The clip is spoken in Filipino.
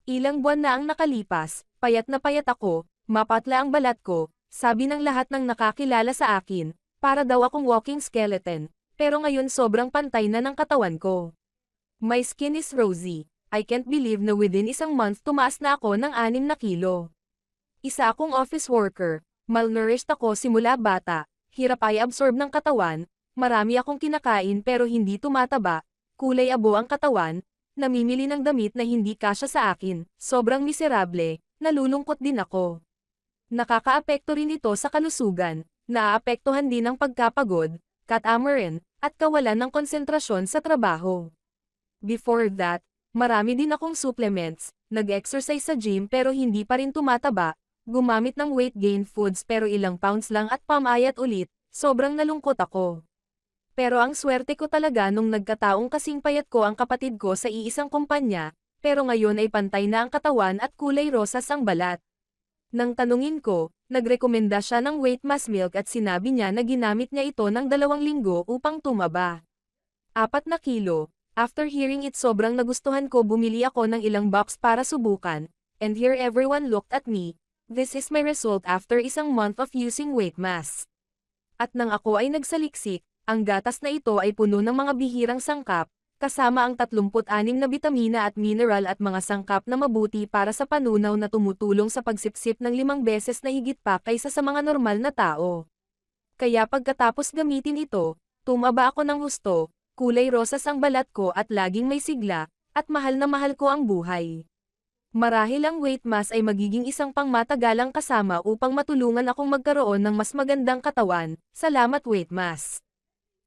Ilang buwan na ang nakalipas, payat na payat ako, mapatla ang balat ko, sabi ng lahat ng nakakilala sa akin, para daw akong walking skeleton, pero ngayon sobrang pantay na ng katawan ko. My skin is rosy. I can't believe na within isang month tumaas na ako ng 6 na kilo. Isa akong office worker, malnourished ako simula bata, hirap ay absorb ng katawan, marami akong kinakain pero hindi tumataba, kulay abo ang katawan, namimili ng damit na hindi kasya sa akin, sobrang miserable, nalulungkot din ako. Nakakaapekto rin ito sa kalusugan, naaapektuhan din ang pagkapagod, catamaran, at kawalan ng konsentrasyon sa trabaho. Before that, marami din akong supplements, nag-exercise sa gym pero hindi pa rin tumataba, gumamit ng weight gain foods pero ilang pounds lang at pamayat ulit, sobrang nalungkot ako. Pero ang swerte ko talaga nung nagkataong kasing payat ko ang kapatid ko sa iisang kumpanya, pero ngayon ay pantay na ang katawan at kulay rosas ang balat. Nang tanungin ko, nagrekomenda siya ng weight mass milk at sinabi niya na ginamit niya ito ng 2 linggo upang tumaba. 4 na kilo. After hearing it sobrang nagustuhan ko bumili ako ng ilang box para subukan, and here everyone looked at me. This is my result after isang month of using weight mass. At nang ako ay nagsaliksik, ang gatas na ito ay puno ng mga bihirang sangkap, kasama ang 36 na bitamina at mineral at mga sangkap na mabuti para sa panunaw na tumutulong sa pagsipsip ng 5 beses na higit pa kaysa sa mga normal na tao. Kaya pagkatapos gamitin ito, tumaba ako ng husto, kulay rosas ang balat ko at laging may sigla, at mahal na mahal ko ang buhay. Marahil ang weight mass ay magiging isang pangmatagalang kasama upang matulungan akong magkaroon ng mas magandang katawan. Salamat weight mass.